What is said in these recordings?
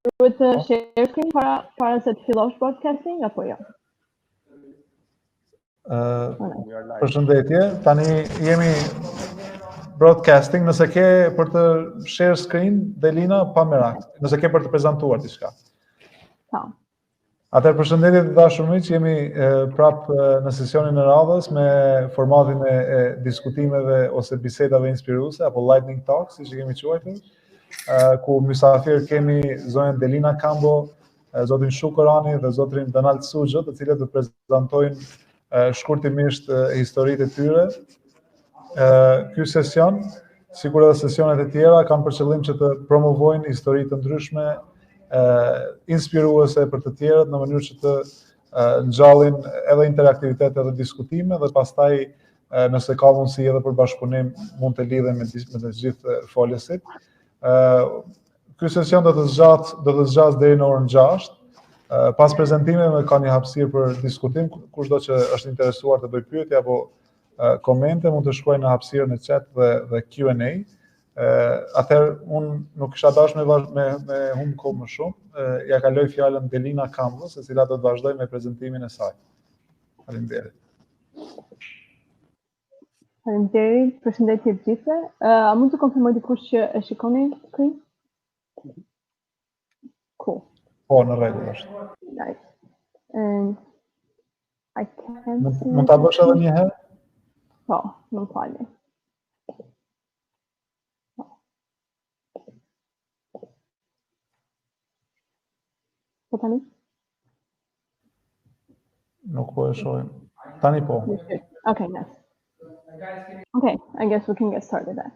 Duhet të share screen para se të fillosh broadcasting apo jo? Përshëndetje, tani jemi broadcasting, nëse ke për të share screen, Delina, pa merak, nëse ke për të prezentuar diçka. Po. Atëherë përshëndetje të dashur miq, jemi prap në sesionin e radhës me formatin e diskutimeve ose bisedave inspiruese apo lightning talks, siç i kemi quajtur, ku mysafir kemi zonën Delina Kambo, zotin Shuk Orani dhe zotin Suxho, të cilët do të prezantojnë shkurtimisht historitë e tyre. Ky sesion, sikur edhe sesionet e tjera, kanë për qëllim që të promovojnë histori të ndryshme, inspiruese për të tjerët, në mënyrë që të ngjallin edhe interaktivitet edhe diskutime, dhe pastaj nëse ka mundësi edhe për bashkëpunim, mund të lidhen me të gjithë folësit. Ky sesion do të zgjas deri në orën 6. Pas prezantimeve ka një hapësirë për diskutim, kushdo që është interesuar të bëjë pyetje apo komente mund të shkruaj në hapësirën e chat dhe Q&A. Atëherë unë nuk kisha dashur me humb kohë më shumë. Ja kaloj fjalën Delina Kambo, e cila do të vazhdojë me prezantimin e saj. Faleminderit. Faleminderit, përshëndetje të gjithëve. A mund të konfirmoj dikush që e shikoni screen? Cool. Po, në rregull është. Nice. And I can't see. Mund ta bësh edhe një herë? Po, më falni. Po tani? Nuk po e shohim. Tani po. Okay, nice. Okay, I guess we can get started then.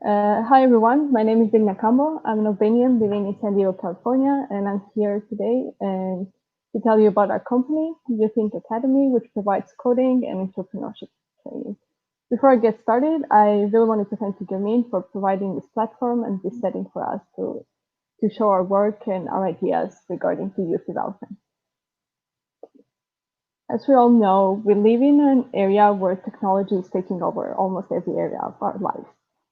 Hi everyone, my name is Delina Kambo. I'm an Albanian living in San Diego, California, and I'm here today to tell you about our company, YouthInc Academy, which provides coding and entrepreneurship training. Before I get started, I really wanted to thank Fjalime for providing this platform and this setting for us to show our work and our ideas regarding the youth development. As we all know, we live in an area where technology is taking over almost every area of our life.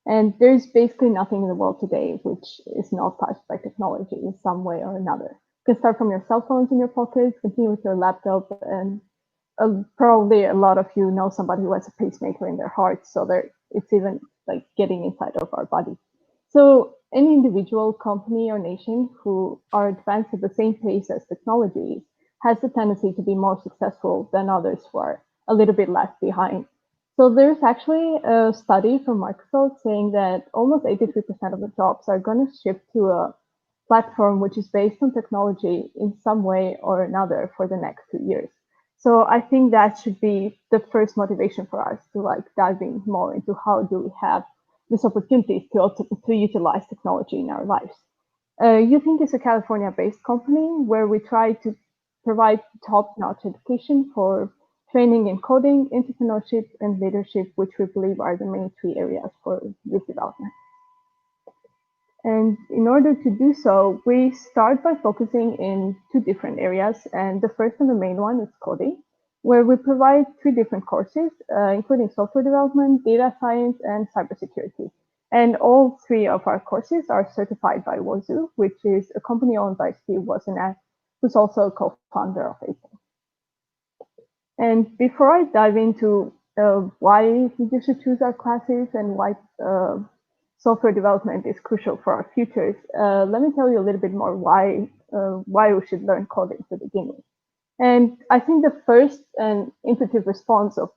And there's basically nothing in the world today which is not touched by technology in some way or another. You can start from your cell phones in your pockets, continue with your laptop, and probably a lot of you know somebody who has a pacemaker in their heart, so it's even like getting inside of our body. So any individual, company, or nation who are advanced at the same pace as technology has the tendency to be more successful than others who are a little bit left behind. So there's actually a study from Microsoft saying that almost 83% of the jobs are going to shift to a platform which is based on technology in some way or another for the next 2 years. So I think that should be the first motivation for us to dive in more into how do we have this opportunity to utilize technology in our lives. YouthInc is a California-based company where we try to provide top-notch education for training in coding, entrepreneurship, and leadership, which we believe are the main 3 areas for youth development. And in order to do so, we start by focusing in 2 different areas. And the first and the main one is coding, where we provide 3 different courses, including software development, data science, and cybersecurity. And all 3 of our courses are certified by Wazoo, which is a company owned by Steve Wozniak, who's also a co-founder of Apple. And before I dive into why you should choose our classes and why software development is crucial for our futures, let me tell you a little bit more why we should learn coding to begin with. And I think the first and intuitive response of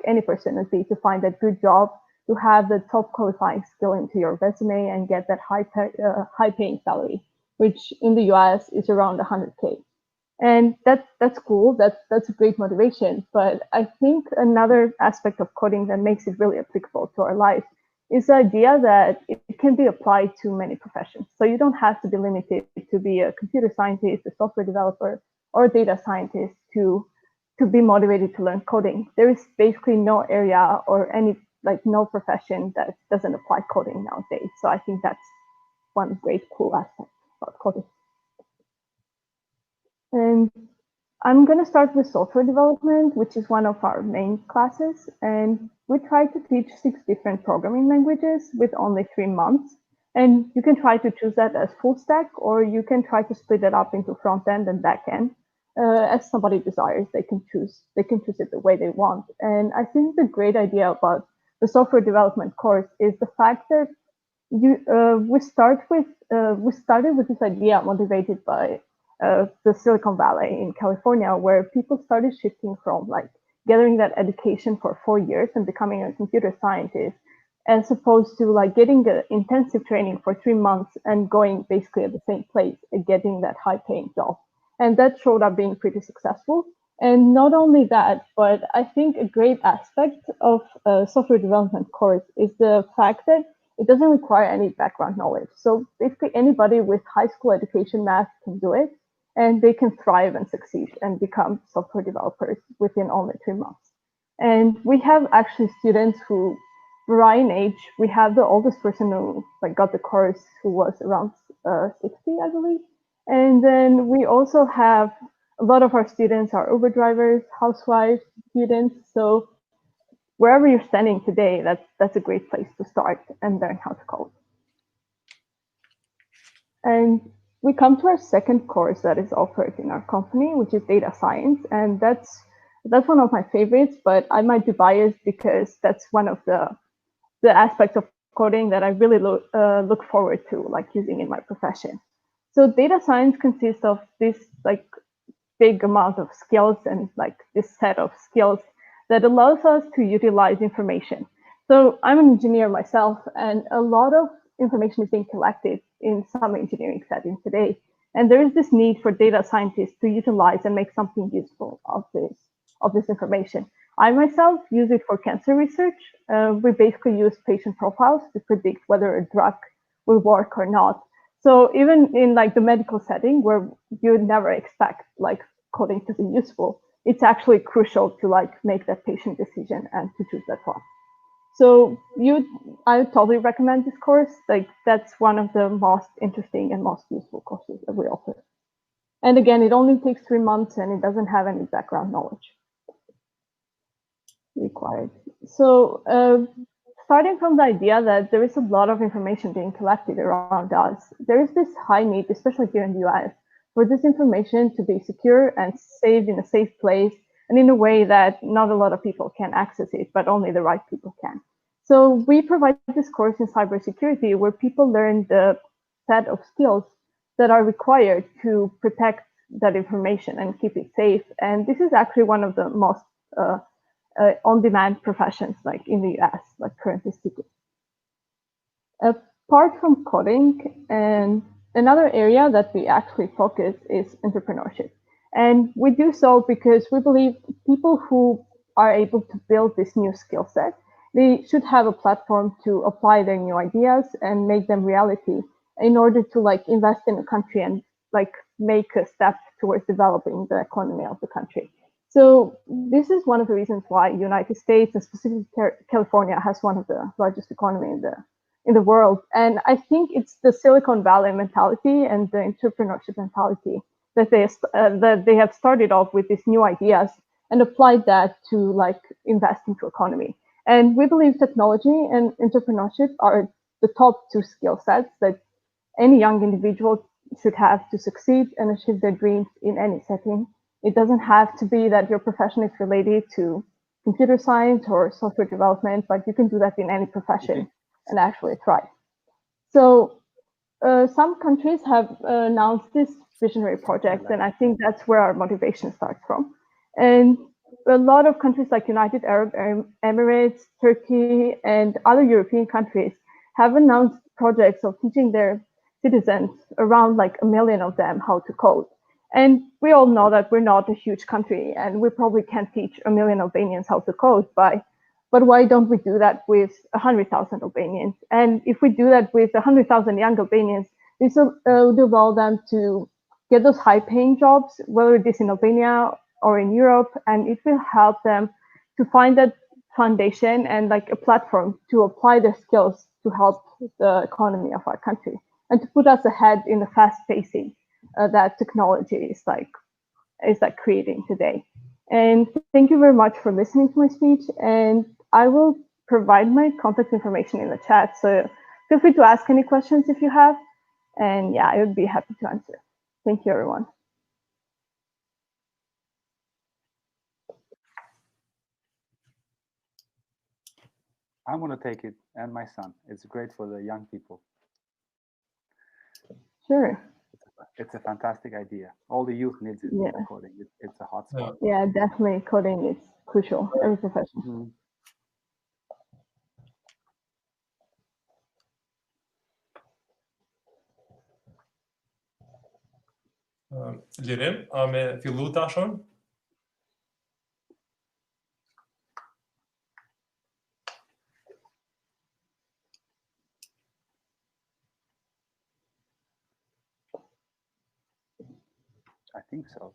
any person would be to find a good job, to have the top qualifying skill into your resume and get that high paying salary, which in the US is around 100K. And that's cool, that's a great motivation. But I think another aspect of coding that makes it really applicable to our life is the idea that it can be applied to many professions. So you don't have to be limited to be a computer scientist, a software developer, or a data scientist to be motivated to learn coding. There is basically no area or no profession that doesn't apply coding nowadays. So I think that's one great cool aspect about coding. And I'm going to start with software development, which is one of our main classes. And we try to teach 6 different programming languages with only 3 months. And you can try to choose that as full stack, or you can try to split it up into front end and back end. As somebody desires, they can choose it the way they want. And I think the great idea about the software development course is the fact that we started with this idea motivated by the Silicon Valley in California, where people started shifting from like gathering that education for 4 years and becoming a computer scientist, as opposed to like getting the intensive training for 3 months and going basically at the same place and getting that high paying job. And that showed up being pretty successful. And not only that, but I think a great aspect of a software development course is the fact that it doesn't require any background knowledge. So basically anybody with high school education math can do it, and they can thrive and succeed and become software developers within only 3 months. And we have actually students who vary in age. We have the oldest person who like got the course who was around 60, I believe. And then we also have a lot of our students are Uber drivers, housewives, students. So wherever you're standing today, that's a great place to start and learn how to code. And we come to our second course that is offered in our company, which is data science. And that's one of my favorites, but I might be biased because that's one of the aspects of coding that I really look forward to, like using in my profession. So data science consists of this like big amount of skills and like this set of skills that allows us to utilize information. So I'm an engineer myself, and a lot of information is being collected in some engineering settings today. And there is this need for data scientists to utilize and make something useful of this information. I myself use it for cancer research. We basically use patient profiles to predict whether a drug will work or not. So even in like the medical setting where you would never expect like coding to be useful, it's actually crucial to like make that patient decision and to choose that one. So I would totally recommend this course. Like that's one of the most interesting and most useful courses that we offer. And again, it only takes 3 months and it doesn't have any background knowledge required. So starting from the idea that there is a lot of information being collected around us, there is this high need, especially here in the US, for this information to be secure and saved in a safe place and in a way that not a lot of people can access it, but only the right people can. So we provide this course in cybersecurity where people learn the set of skills that are required to protect that information and keep it safe. And this is actually one of the most on-demand professions like in the US, like currently speaking. Apart from coding, and another area that we actually focus is entrepreneurship. And we do so because we believe people who are able to build this new skill set, they should have a platform to apply their new ideas and make them reality in order to like invest in the country and like make a step towards developing the economy of the country. So this is one of the reasons why United States and specifically California has one of the largest economy in the world. And I think it's the Silicon Valley mentality and the entrepreneurship mentality that they have started off with these new ideas and applied that to like invest into economy. And we believe technology and entrepreneurship are the top 2 skill sets that any young individual should have to succeed and achieve their dreams in any setting. It doesn't have to be that your profession is related to computer science or software development, but you can do that in any profession and actually thrive. So some countries have announced this visionary project, and I think that's where our motivation starts from. And a lot of countries like United Arab Emirates, Turkey, and other European countries have announced projects of teaching their citizens, around like 1 million of them, how to code. And we all know that we're not a huge country and we probably can't teach 1 million Albanians how to code, but why don't we do that with 100,000 Albanians? And if we do that with 100,000 young Albanians, this will allow them to get those high paying jobs, whether it is in Albania or in Europe, and it will help them to find that foundation and like a platform to apply their skills to help the economy of our country and to put us ahead in the fast pacing that technology is like creating today. And thank you very much for listening to my speech. And I will provide my contact information in the chat. So feel free to ask any questions if you have. And yeah, I would be happy to answer. Thank you, everyone. I'm going to take it, and my son. It's great for the young people. Sure. It's a fantastic idea. All the youth needs it. Yeah. Coding. It's a hot spot. Yeah, definitely. Coding is crucial. Every profession. Mm-hmm. Lirim, a me fillu tashon? I think so.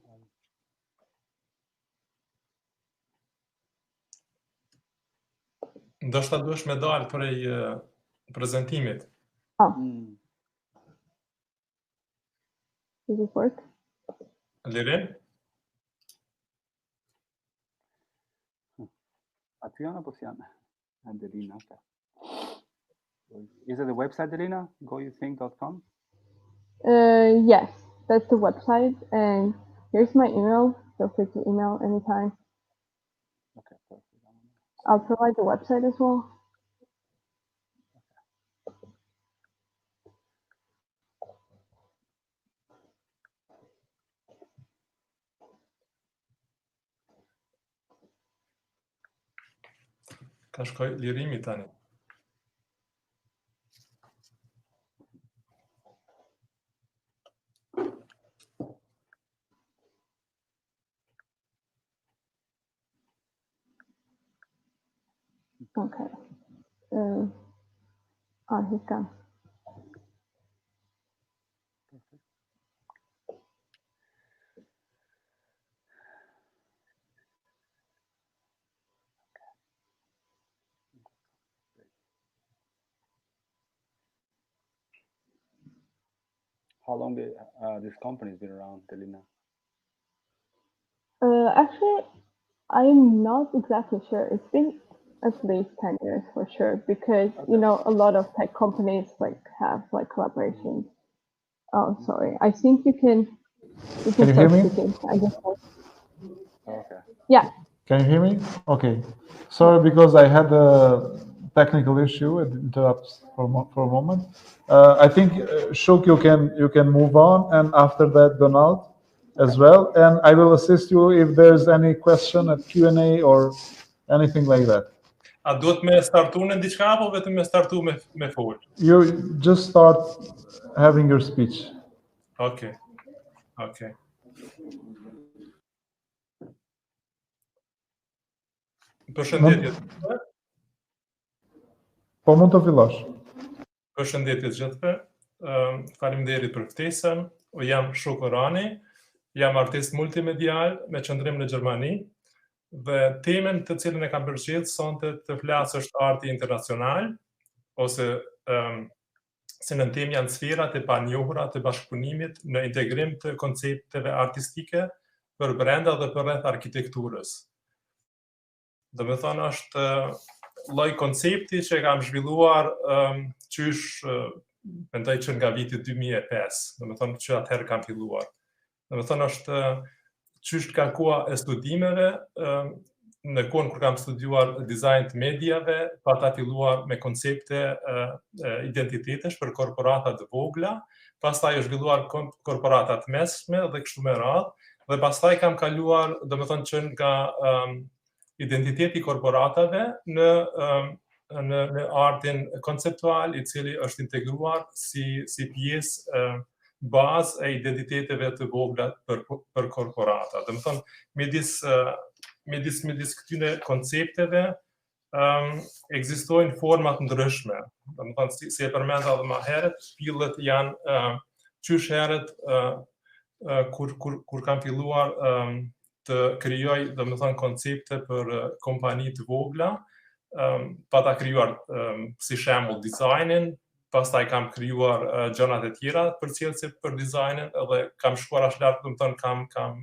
Ndoshta duhesh me dalë prej prezentimit. Oh, Mm. does it work? Lirim? Aty apo si janë? Delina. Okay. Is it the website, Delina? goyouthink.com? Yes, that's the website. And here's my email. Feel free to email anytime. Okay, perfect. I'll provide the website as well. Ka shkoj lirimi tani. Okay. He's gone. How long this company's been around, Delina? Actually, I'm not exactly sure. It's been at least 10 years for sure, because you know a lot of tech companies have collaborations. Oh, sorry. I think you can Can you hear start me? speaking. I guess. Okay. Yeah. Can you hear me? Okay. Sorry, because I had a technical issue. It interrupts for a moment. I think Shuk, you can move on, and after that, Donald as well. And I will assist you if there's any question at Q&A or anything like that. A duhet me startu në diçka apo vetëm me startu me fol? You just start having your speech. Okay. Okay. Përshëndetje. Po mund të fillosh. Përshëndetje gjithëve. Faleminderit për ftesën. Jam Shuk Orani. Jam artist multimedial me qëndrim në Gjermani. Dhe temën të cilën e kam përgjithë sonte të flas është arti internacional, ose si në temë janë sferat e panjohura të bashkëpunimit në integrim të koncepteve artistike për brenda dhe për rreth arkitekturës. Do me thonë është lloj koncepti që e kam zhvilluar qysh mendoj që nga viti 2005, do me thonë që atëherë kam filluar. Do me thonë është qysh kërkua e studimeve, në kohën kur kam studiuar dizajn të mediave, pata filluar me koncepte identitetesh për korporatat të vogla, pastaj është zhvilluar korporatat mesme dhe kështu me radhë, dhe pastaj kam kaluar, do me thonë që nga identiteti korporatave në artin konceptual, i cili është integruar si pjesë bazë e identiteteve të vogla për korporata. Do me thonë, midis këtyre koncepteve ekzistojnë format ndryshme. Do me thonë, si e përmenda dhe më herët, shpillët janë qysh herët kur kam filluar të krijoj, do me thonë, koncepte për kompani të vogla, pa ta krijuar si shembull dizajnin, pastaj kam krijuar gjërat e tjera për cilësi për dizajnin, edhe kam shkuar aq lart, do me thonë, kam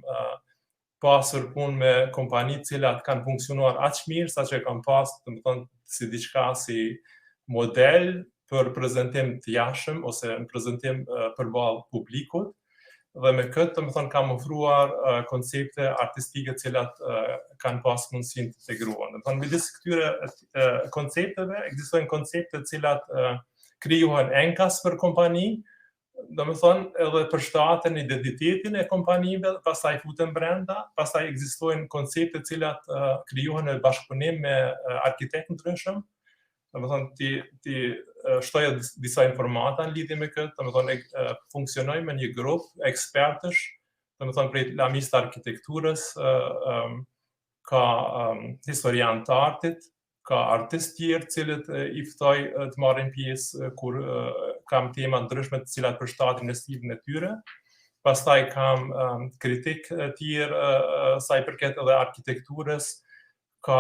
pasur punë me kompani të cilat kanë funksionuar aq mirë sa që kam pas, do me thonë, si diçka si model për prezantim të jashtëm ose në prezantim përballë publikut. Dhe me këtë, domethënë, kam ofruar koncepte artistike të cilat kanë pas mundësinë të integruohen. Domethënë, midis këtyre koncepteve ekzistojnë koncepte të cilat krijohen enkas për kompani, domethënë edhe përshtaten identitetin e kompanive, pastaj futen brenda, pastaj ekzistojnë koncepte të cilat krijohen në bashkëpunim me arkitektë ndryshëm. Domethënë, ti shtoja disa informata në lidhje me këtë, domethënë funksionoj me një grup ekspertësh, domethënë prej lamisë të arkitekturës, ka historian të artit, ka artistë tjerë cilët i ftoj të marrin pjesë kur kam tema ndryshme të cilat përshtatin në stilin e tyre. Pastaj kam kritik të tjerë sa i përket edhe arkitekturës, ka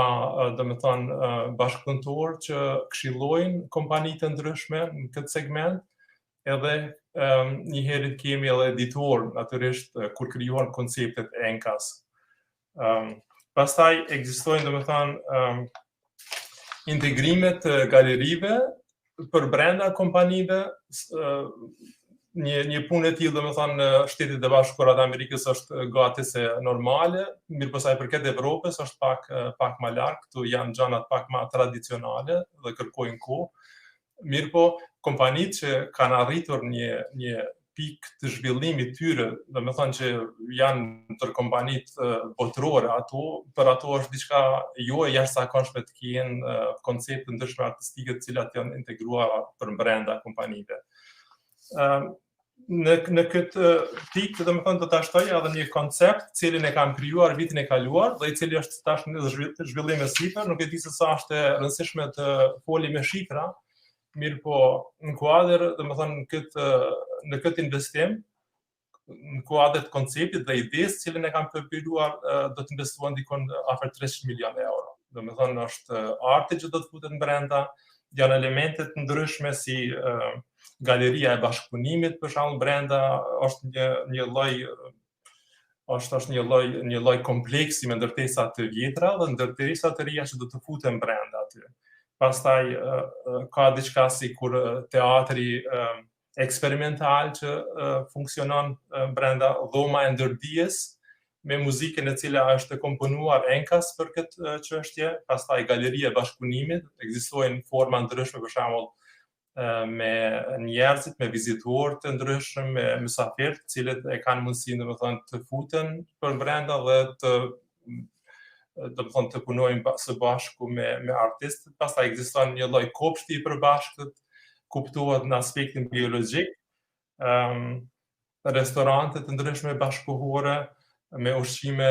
domethënë bashkëpunëtor që këshillojnë kompani të ndryshme në këtë segment, edhe një herë kemi edhe editor, natyrisht kur krijohen konceptet e enkas. Pastaj ekzistojnë domethënë integrimet të galerive për brenda kompanive. Një punë e tillë, domethënë, në Shtetet e Bashkuara të Amerikës është gati se normale, mirë sa i përket Evropës është pak më larg, këtu janë gjanat pak më tradicionale dhe kërkojnë kohë. Mirë kompanitë që kanë arritur një pikë të zhvillimit tyre, domethënë që janë ndër kompanitë botërore, për ato është diçka jo e jashtëzakonshme të kenë koncepte ndryshme artistike të cilat janë integruara për brenda kompanive. Në këtë pikë, domethënë, do ta shtoj edhe një koncept, cilin e kam krijuar vitin e kaluar dhe i cili është tash në zhvillim me sipër, nuk e di se sa është e rëndësishme të foli me shifra, mirë në kuadër, domethënë, në këtë investim, në kuadër të konceptit dhe idesë cilin e kam përpiruar, do të investuar ndikon afër 300 milionë euro. Domethënë, është arti që do të futet brenda, janë elemente të ndryshme si galeria e bashkëpunimit për shembull brenda, është një lloj kompleksi me ndërtesa të vjetra dhe ndërtesa të reja që do të futen brenda aty. Pastaj ka diçka si kur teatri eksperimental që funksionon brenda dhoma e ndërdijes me muzikën e cila është komponuar enkas për këtë çështje. Pastaj galeria e bashkëpunimit, ekzistojnë forma ndryshme, për shembull me njerëzit, me vizitorë të ndryshëm, me mysafirë, të cilët e kanë mundësinë domethënë të futen për brenda dhe të punojnë së bashku me artistët. Pastaj ekziston një lloj kopshti i përbashkët, kuptohet në aspektin biologjik, restorante të ndryshme bashkëkohore me ushqime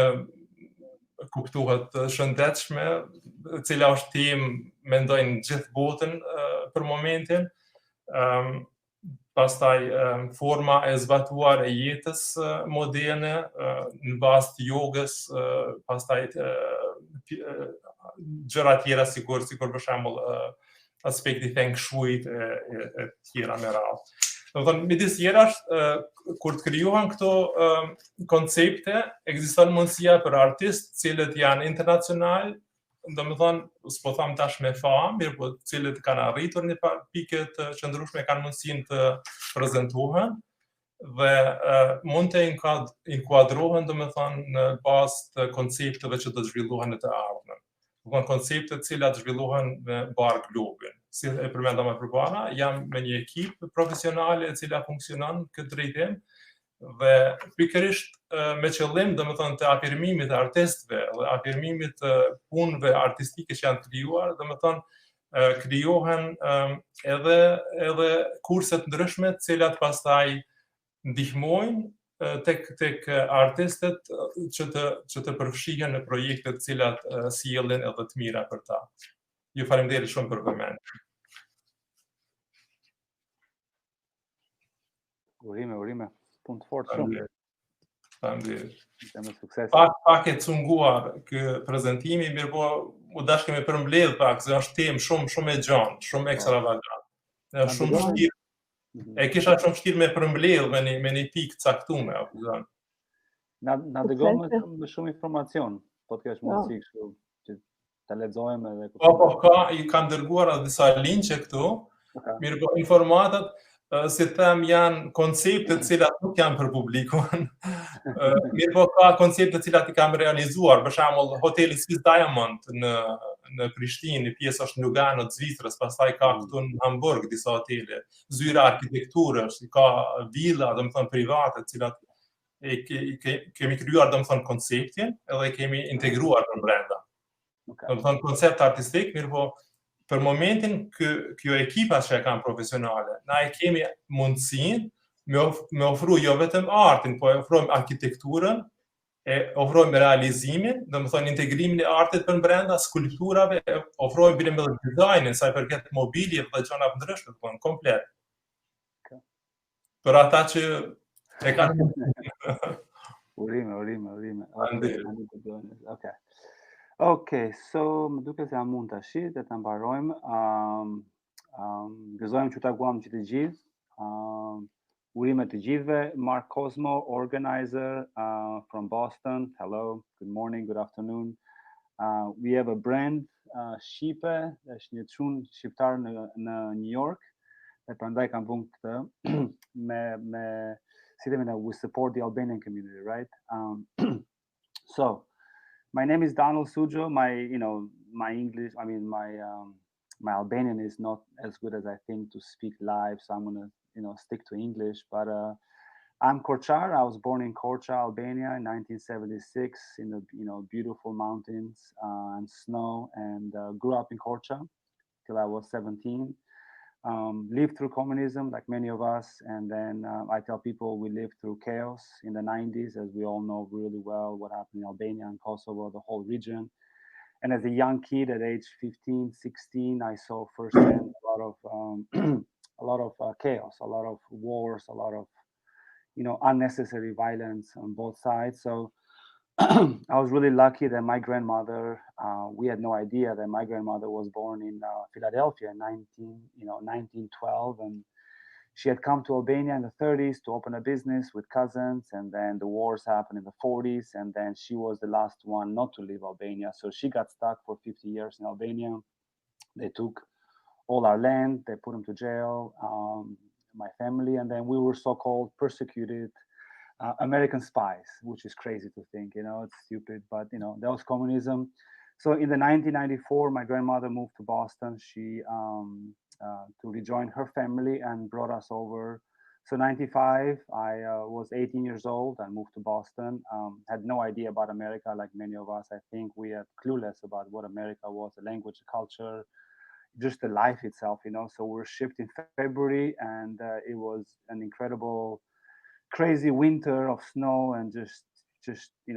kuptohet shëndetshme, e cila është temë mendojnë gjithë botën për momentin. Pastaj forma e zbatuar e jetës moderne në bazë të jogës, pastaj gjëra tjera sikur për shembull aspekti feng shui e tjera me radhë. Domethënë, midis tjerash, kur të krijohen këto koncepte, ekziston mundësia për artistë cilët janë internacional, domethënë, s'po them tash me famë, mirë po të cilët kanë arritur në pikë të qëndrueshme, kanë mundësinë të prezantohen dhe mund të inkuadrohen, domethënë, në bazë të koncepteve që do të zhvillohen në të ardhmen. Domethënë, koncepte të cilat zhvillohen në bar globin. Si e përmenda më përpara, jam me një ekip profesionale e cila funksionon këtë drejtim dhe pikërisht me qëllim, domethënë, të afirmimit të artistëve dhe afirmimit të punëve artistike që janë krijuar, domethënë krijohen edhe kurset ndryshme të cilat pastaj ndihmojnë tek artistët që të përfshihen në projekte të cilat sjellin edhe të mira për ta. Ju faleminderit shumë për vëmendje. Urime, punë të fortë shumë. Faleminderit. Me sukses. Pak e cunguar ky prezantimi, mirë po u dashkëm e përmbledh pak, se është temë shumë e gjatë, shumë ekstravagante. Është shumë vështirë. E kisha shumë vështirë me përmbledh me një pikë caktuar, apo zon. Na dëgon me shumë informacion, po të kesh mundësi kështu që ta lexojmë edhe. Po, kam dërguar edhe disa linqe këtu, Mirë po, informatat, si them, janë koncepte të cilat nuk janë për publikun. Mirë po, ka koncepte të cilat I kam realizuar, për shembull, hoteli Swiss Diamond në Prishtinë, pjesë është në Lugano të Zvicrës, pastaj ka këtu në Hamburg disa hotele, zyra arkitekturës, ka villa, domethënë private, të cilat kemi krijuar domethënë konceptin edhe kemi integruar në brenda. Domethënë koncept artistik, mirë po, për momentin kjo ekipa që e kanë profesionale, na e kemi mundësinë me ofru jo vetëm artin, po ofrojmë arkitekturën, e ofrojmë realizimin, domethënë integrimin e artit për brenda, skulpturave, ofrojmë bilim edhe dizajnin, sa I përket mobilje dhe gjëra të ndryshme, domethënë komplet. Për ata që e kanë Urime. Okay, so më duket se jam mund tash dhe ta mbarojmë. Gëzojmë që takuam që të gjithë. Urime të gjithëve. Mark Cosmo, organizer from Boston. Hello, good morning, good afternoon. We have a brand, Shipe, është një çun shqiptar në New York. Dhe prandaj kam vënë këtë we support the Albanian community, right? So my name is Donald Suxho. My English, my Albanian is not as good as I think to speak live, so I'm gonna, stick to English. But I'm Korçar. I was born in Korça, Albania, in 1976, in the beautiful mountains and snow, and grew up in Korça till I was 17. Lived through communism like many of us, and then I tell people we lived through chaos in the 90s, as we all know really well what happened in Albania and Kosovo, the whole region. And as a young kid at age 15, 16, I saw firsthand a lot of chaos, a lot of wars, a lot of unnecessary violence on both sides. So I was really lucky that my grandmother, we had no idea that my grandmother was born in Philadelphia in 1912, and she had come to Albania in the 30s to open a business with cousins, and then the wars happened in the 40s, and then she was the last one not to leave Albania. So she got stuck for 50 years in Albania. They took all our land, they put them to jail, my family, and then we were so-called persecuted American spies, which is crazy to think, it's stupid, but that was communism. So in the 1994, my grandmother moved to Boston. She to rejoin her family and brought us over. So 95, I was 18 years old. I moved to Boston. Had no idea about America, like many of us. I think we are clueless about what America was, the language, the culture, just the life itself, So we were shipped in February, and it was an incredible, crazy winter of snow, and just we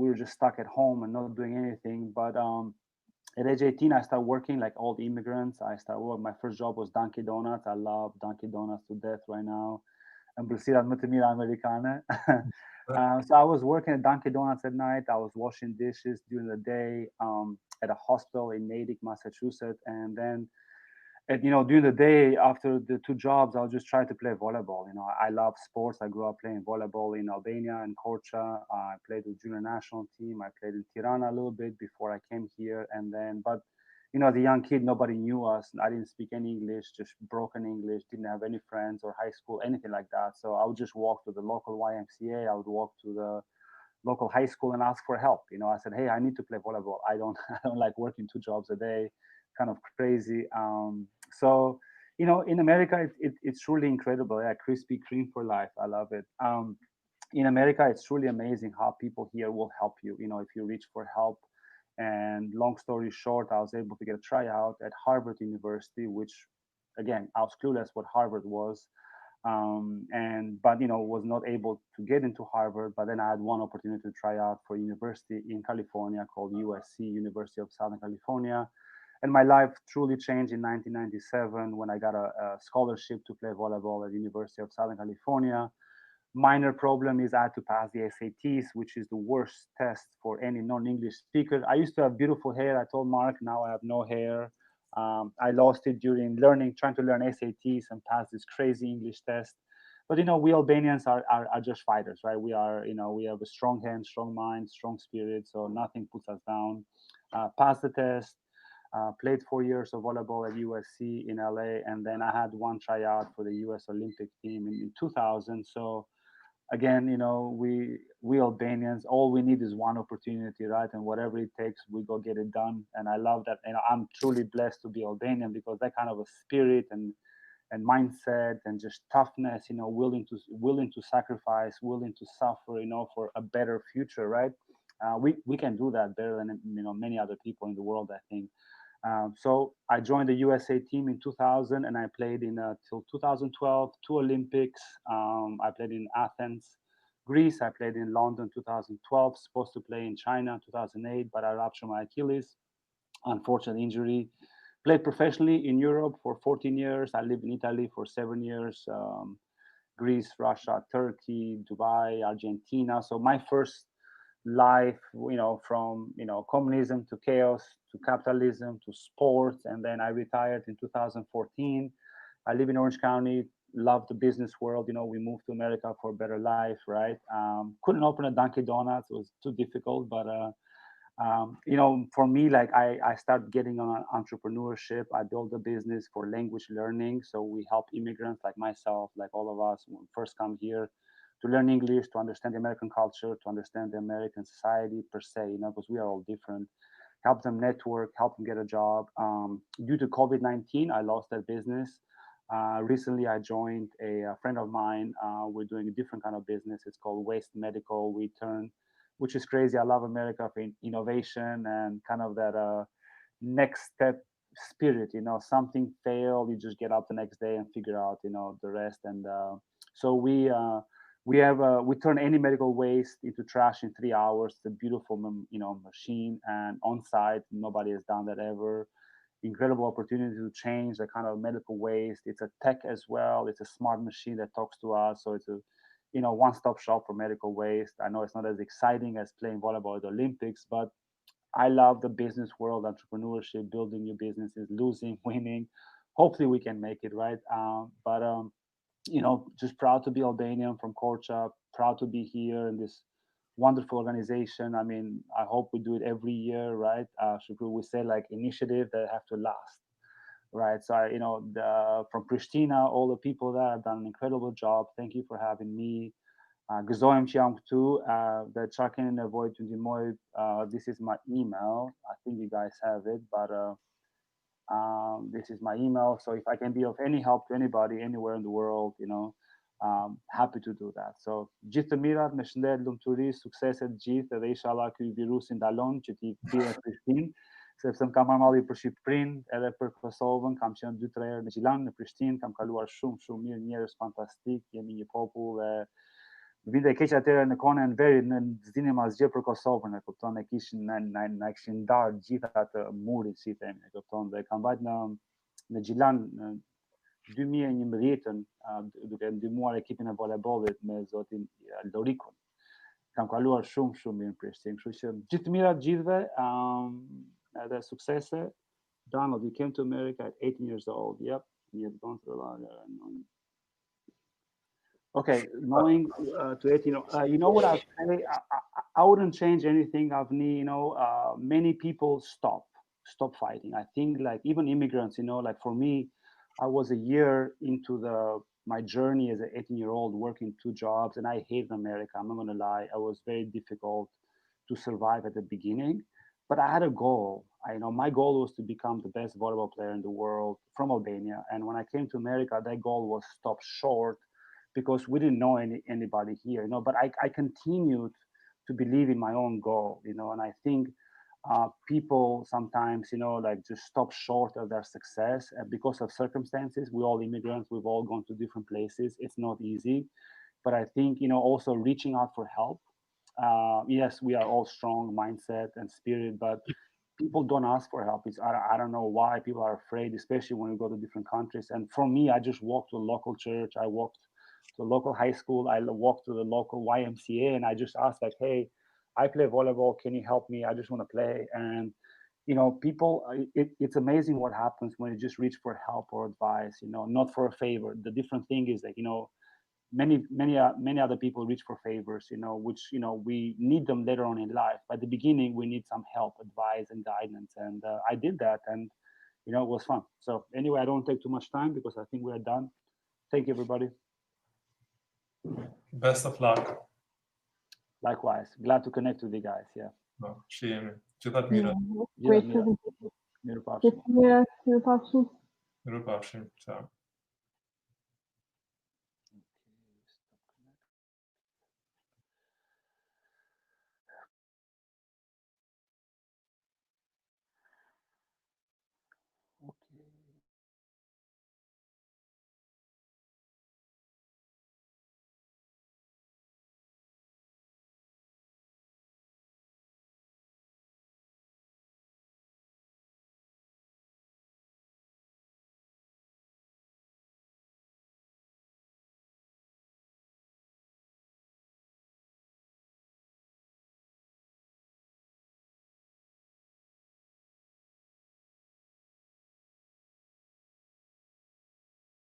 were just stuck at home and not doing anything. But at age 18, I started working like all the immigrants. I started work. My first job was Dunkin' Donuts. I love Dunkin' Donuts to death right now. And Americana. So I was working at Dunkin' Donuts at night. I was washing dishes during the day at a hospital in Natick, Massachusetts, and then. And during the day after the two jobs, I'll just try to play volleyball. I love sports. I grew up playing volleyball in Albania and Korça. I played with junior national team. I played in Tirana a little bit before I came here. And then, but as a young kid, nobody knew us. I didn't speak any English, just broken English. Didn't have any friends or high school, anything like that. So I would just walk to the local YMCA. I would walk to the local high school and ask for help. I said, hey, I need to play volleyball. I don't like working two jobs a day. Kind of crazy. So, in America, it's truly incredible. Yeah, Krispy Kreme for life. I love it. In America, it's truly amazing how people here will help you, if you reach for help. And long story short, I was able to get a tryout at Harvard University, which, again, I was clueless what Harvard was. But was not able to get into Harvard. But then I had one opportunity to try out for a university in California called USC, University of Southern California. And my life truly changed in 1997 when I got a scholarship to play volleyball at the University of Southern California. Minor problem is I had to pass the SATs, which is the worst test for any non-English speaker. I used to have beautiful hair. I told Mark, now I have no hair. I lost it during trying to learn SATs and pass this crazy English test. But we Albanians are just fighters, right? We are, we have a strong hand, strong mind, strong spirit, so nothing puts us down. Passed the test. Played 4 years of volleyball at USC in LA, and then I had one tryout for the US Olympic team in 2000. So again, we Albanians, all we need is one opportunity, right? And whatever it takes, we go get it done. And I love that. I'm truly blessed to be Albanian, because that kind of a spirit and mindset and just toughness, willing to sacrifice, willing to suffer, for a better future, right? We can do that better than many other people in the world, I think. So I joined the USA team in 2000, and I played in till 2012, two Olympics. I played in Athens, Greece. I played in London 2012, supposed to play in China 2008, but I ruptured my Achilles. Unfortunate injury. Played professionally in Europe for 14 years. I lived in Italy for 7 years. Greece, Russia, Turkey, Dubai, Argentina. So my first life, from communism to chaos to capitalism to sports, and then I retired in 2014. I live in Orange County, love the business world. We moved to America for a better life, right? Couldn't open a Dunkin' Donuts; it was too difficult. But for me, like I started getting on entrepreneurship. I built a business for language learning, so we help immigrants like myself, like all of us, when we first come here, to learn English, to understand the American culture, to understand the American society per se, because we are all different. Help them network, help them get a job. Due to COVID-19, I lost that business. Recently, I joined a friend of mine. We're doing a different kind of business. It's called Waste Medical. Which is crazy. I love America for innovation and kind of that next step spirit. Something failed, you just get up the next day and figure out, the rest. And so we turn any medical waste into trash in 3 hours. It's a beautiful, machine, and on site. Nobody has done that ever. Incredible opportunity to change the kind of medical waste. It's a tech as well. It's a smart machine that talks to us. So it's a one-stop shop for medical waste. I know it's not as exciting as playing volleyball at the Olympics, but I love the business world, entrepreneurship, building new businesses, losing, winning. Hopefully we can make it, right? But just proud to be Albanian from Korcha, proud to be here in this wonderful organization. I mean, I hope we do it every year, right? We say like initiative that have to last, right? So, from Pristina, all the people there have done an incredible job. Thank you for having me. Gëzojmë që jam këtu, dhe çfarë keni nevojë të ndihmoj, this is my email. I think you guys have it, but this is my email. So if I can be of any help to anybody anywhere in the world, happy to do that. So gjithë të mirat, me shëndet, lumturi, suksese të gjithë, edhe inshallah ky virus i ndalon që ti thirrën në Prishtinë, sepse më kam marrë malli për Shqipërinë edhe për Kosovën. Kam qenë 2-3 herë në Gjilan, në Prishtinë, kam kaluar shumë mirë, njerëz fantastik, jemi një popull dhe vinte keq atëherë në kohën e Enverit, në zdinim asgjë për Kosovën, e kupton, e kishin na kishin ndarë gjithë atë murin, si themi, e kupton, dhe kam vajt në Gjilan në 2011-ën, duke ndihmuar ekipin e voleybollit me zotin Lorikun. Kam kaluar shumë mirë në Prishtinë, kështu që gjithë të mirat gjithëve, edhe suksese. Donald, you came to America at 18 years old. Yep, you've gone through a lot. Okay, knowing to 18, what I'd say, I wouldn't change anything. Many people stop fighting. I think like even immigrants, like for me, I was a year into my journey as an 18-year-old working 2 jobs, and I hated America. I'm not going to lie. It was very difficult to survive at the beginning, but I had a goal. My goal was to become the best volleyball player in the world from Albania. And when I came to America, that goal was stopped short because we didn't know anybody here, but I continued to believe in my own goal, and I think people sometimes, like just stop short of their success because of circumstances. We're all immigrants. We've all gone to different places. It's not easy, but I think, also reaching out for help. Yes, we are all strong mindset and spirit, but people don't ask for help. I don't know why people are afraid, especially when we go to different countries. And for me, I just walked to a local church. I walked to a local high school. I walked to the local YMCA, and I just asked like, hey, I play volleyball. Can you help me? I just want to play. And, people, it's amazing what happens when you just reach for help or advice, not for a favor. The different thing is that, many other people reach for favors, which we need them later on in life. But at the beginning, we need some help, advice, and guidance. And I did that, and it was fun. So anyway, I don't take too much time because I think we're done. Thank you, everybody. Best of luck. Likewise, glad to connect with you guys. Yeah. Și Ciudat Mira. Great presentation. Miropavshim. Mirupavshim. Rupavshim. Ciao.